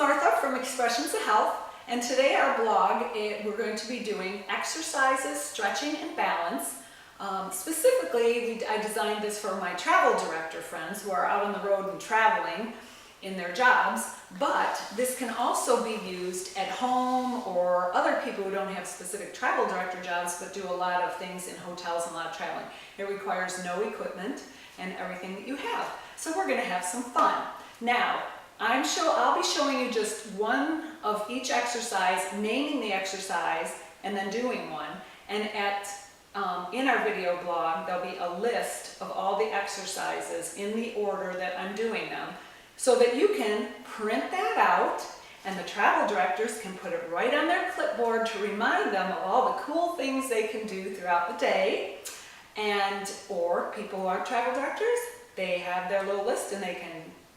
Martha from Expressions of Health, and today our blog, we're going to be doing exercises, stretching, and balance. Specifically, I designed this for my travel director friends who are out on the road and traveling in their jobs, but this can also be used at home or other people who don't have specific travel director jobs but do a lot of things in hotels and a lot of traveling. It requires no equipment and everything that you have. So we're going to have some fun. Now, I'll be showing you just one of each exercise, naming the exercise, and then doing one. And in our video blog, there'll be a list of all the exercises in the order that I'm doing them, so that you can print that out, and the travel directors can put it right on their clipboard to remind them of all the cool things they can do throughout the day. Or people who aren't travel directors, they have their little list and they can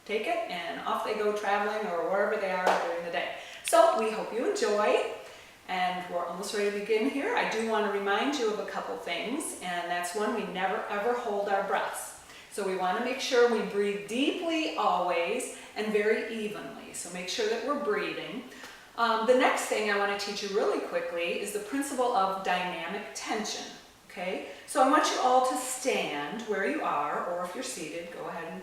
take it and off they go traveling or wherever they are during the day. So we hope you enjoy, and we're almost ready to begin here. I do want to remind you of a couple things, and that's one, we never ever hold our breaths. So we want to make sure we breathe deeply always and very evenly. So make sure that we're breathing. The next thing I want to teach you really quickly is the principle of dynamic tension. Okay? So I want you all to stand where you are, or if you're seated, go ahead and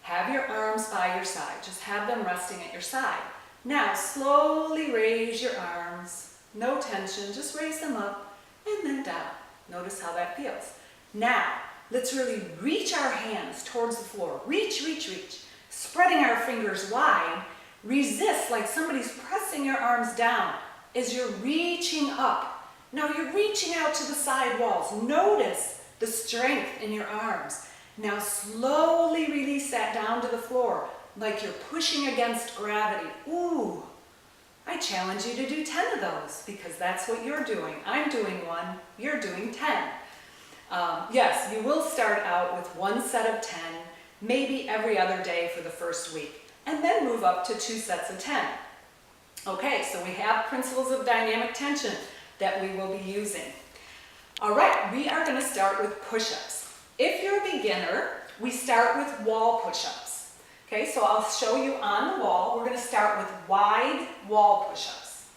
have your arms by your side. Just have them resting at your side. Now slowly raise your arms. No tension, just raise them up and then down. Notice how that feels. Now, let's really reach our hands towards the floor. Reach, reach, reach. Spreading our fingers wide. Resist like somebody's pressing your arms down as you're reaching up. Now you're reaching out to the side walls. Notice the strength in your arms. Now slowly release that down to the floor like you're pushing against gravity. Ooh, I challenge you to do 10 of those because that's what you're doing. I'm doing one, you're doing 10. Yes, you will start out with one set of 10, maybe every other day for the first week, and then move up to 2 sets of 10. Okay, so we have principles of dynamic tension that we will be using. All right, we are going to start with push-ups. If you're a beginner, we start with wall push-ups. Okay, so I'll show you on the wall. We're going to start with wide wall push-ups.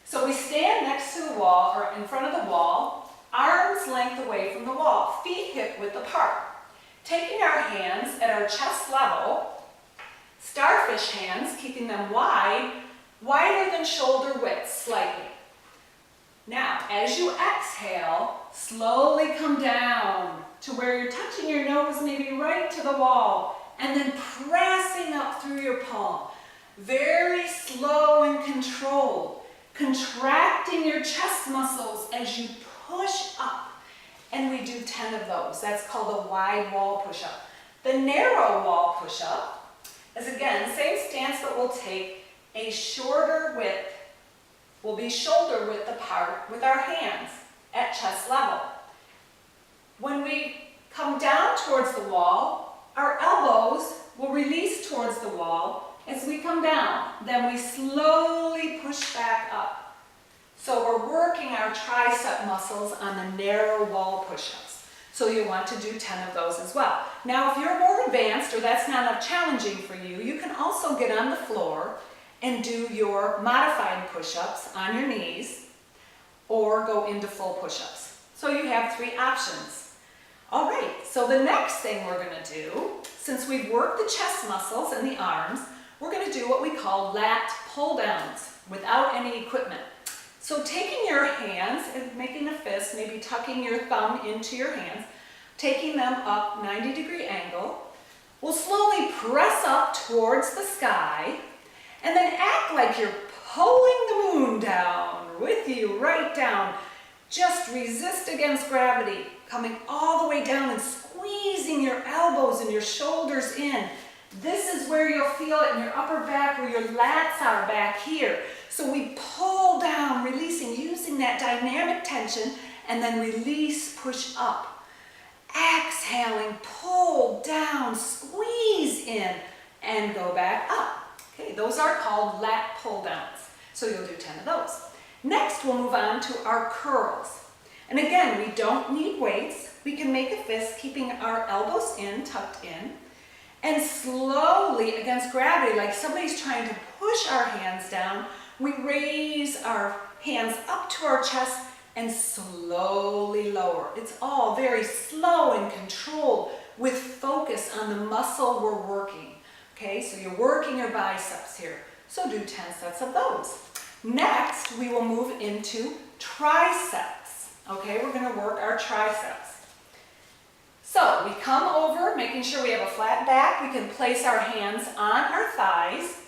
So we stand next to the wall, or in front of the wall, arms length away from the wall, feet hip width apart. Taking our hands at our chest level, starfish hands, keeping them wide, wider than shoulder width slightly. Now, as you exhale, slowly come down to where you're touching your nose, maybe right to the wall, and then pressing up through your palm. Very slow and controlled, contracting your chest muscles as you push up. And we do 10 of those. That's called a wide wall push-up. The narrow wall push-up is, again, same stance, but we'll take a shorter width. We'll be shoulder width apart with our hands at chest level. When we come down towards the wall, our elbows will release towards the wall as we come down. Then we slowly push back up. So we're working our tricep muscles on the narrow wall push-ups. So you want to do 10 of those as well. Now, if you're more advanced or that's not enough challenging for you, you can also get on the floor and do your modified push-ups on your knees or go into full push-ups. So you have 3 options. All right, so the next thing we're going to do, since we've worked the chest muscles and the arms, we're going to do what we call lat pull-downs without any equipment. So taking your hands and making a fist, maybe tucking your thumb into your hands, taking them up 90-degree angle, we'll slowly press up towards the sky, and then act like you're pulling the moon down with you, right down. Just resist against gravity, coming all the way down and squeezing your elbows and your shoulders in. This is where you'll feel it in your upper back, where your lats are back here. So we pull down, releasing, using that dynamic tension, and then release, push up. Exhaling, pull down, squeeze in, and go back up. Okay, those are called lat pull downs. So you'll do 10 of those. Next, we'll move on to our curls. And again, we don't need weights. We can make a fist, keeping our elbows in, tucked in. And slowly, against gravity, like somebody's trying to push our hands down, we raise our hands up to our chest and slowly lower. It's all very slow and controlled with focus on the muscle we're working. Okay, so you're working your biceps here. So do 10 sets of those. Next, we will move into triceps. Okay, we're going to work our triceps. So we come over, making sure we have a flat back. We can place our hands on our thighs.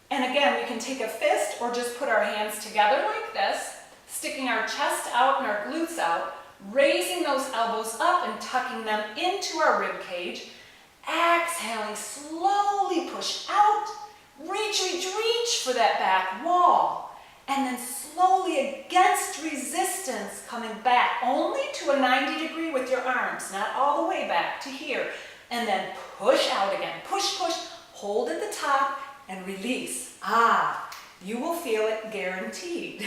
And again, we can take a fist or just put our hands together like this, sticking our chest out and our glutes out, raising those elbows up and tucking them into our rib cage. Exhaling, slowly push out, reach, reach, reach for that back wall. And then slowly against resistance, coming back only to a 90 degree with your arms, not all the way back to here. And then push out again, push, push, hold at the top and release. You will feel it guaranteed.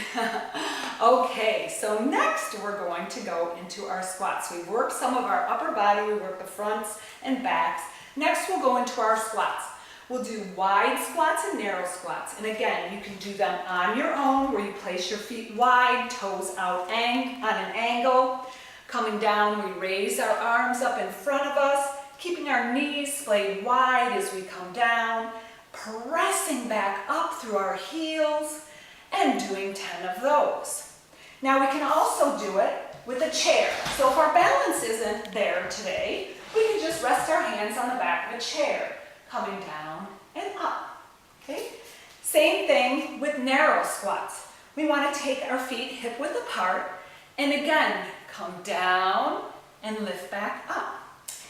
Okay, so next we're going to go into our squats. We've worked some of our upper body, we worked the fronts and backs. Next we'll go into our squats. We'll do wide squats and narrow squats. And again, you can do them on your own where you place your feet wide, toes out on an angle. Coming down, we raise our arms up in front of us, keeping our knees splayed wide as we come down, pressing back up through our heels and doing 10 of those. Now we can also do it with a chair. So if our balance isn't there today, we can just rest our hands on the back of a chair, coming down and up. Okay? Same thing with narrow squats. We want to take our feet hip width apart and again come down and lift back up.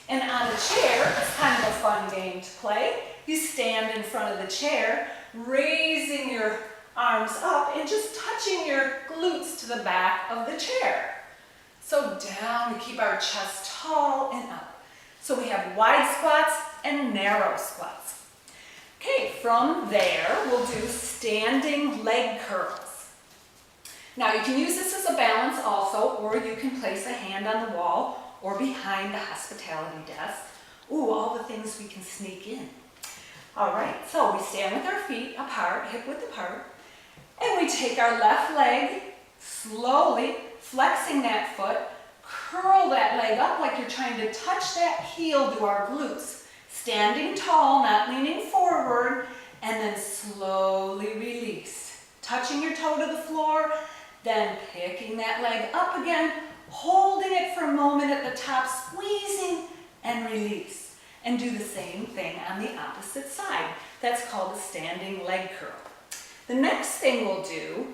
And on the chair, it's kind of a fun game to play. You stand in front of the chair, raising your arms up and just touching your glutes to the back of the chair. So down, we keep our chest tall and up. So we have wide squats and narrow squats. Okay, from there, we'll do standing leg curls. Now you can use this as a balance also, or you can place a hand on the wall or behind the hospitality desk. Ooh, all the things we can sneak in. All right, so we stand with our feet apart, hip width apart, and we take our left leg, slowly flexing that foot, curl that leg up like you're trying to touch that heel to our glutes. Standing tall, not leaning forward, and then slowly release. Touching your toe to the floor, then picking that leg up again, holding it for a moment at the top, squeezing, and release. And do the same thing on the opposite side. That's called a standing leg curl. The next thing we'll do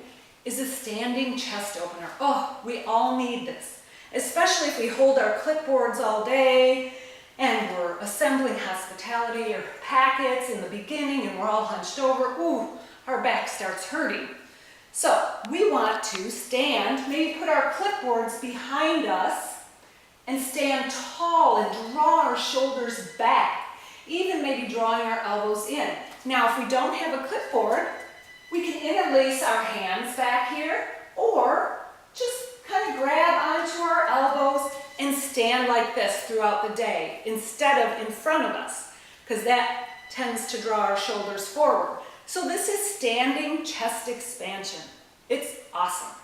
is a standing chest opener. Oh, we all need this, especially if we hold our clipboards all day and we're assembling hospitality or packets in the beginning and we're all hunched over. Ooh, our back starts hurting. So we want to stand, maybe put our clipboards behind us and stand tall and draw our shoulders back, even maybe drawing our elbows in. Now, if we don't have a clipboard, we can interlace our hands back here, or just kind of grab onto our elbows and stand like this throughout the day, instead of in front of us, because that tends to draw our shoulders forward. So this is standing chest expansion. It's awesome.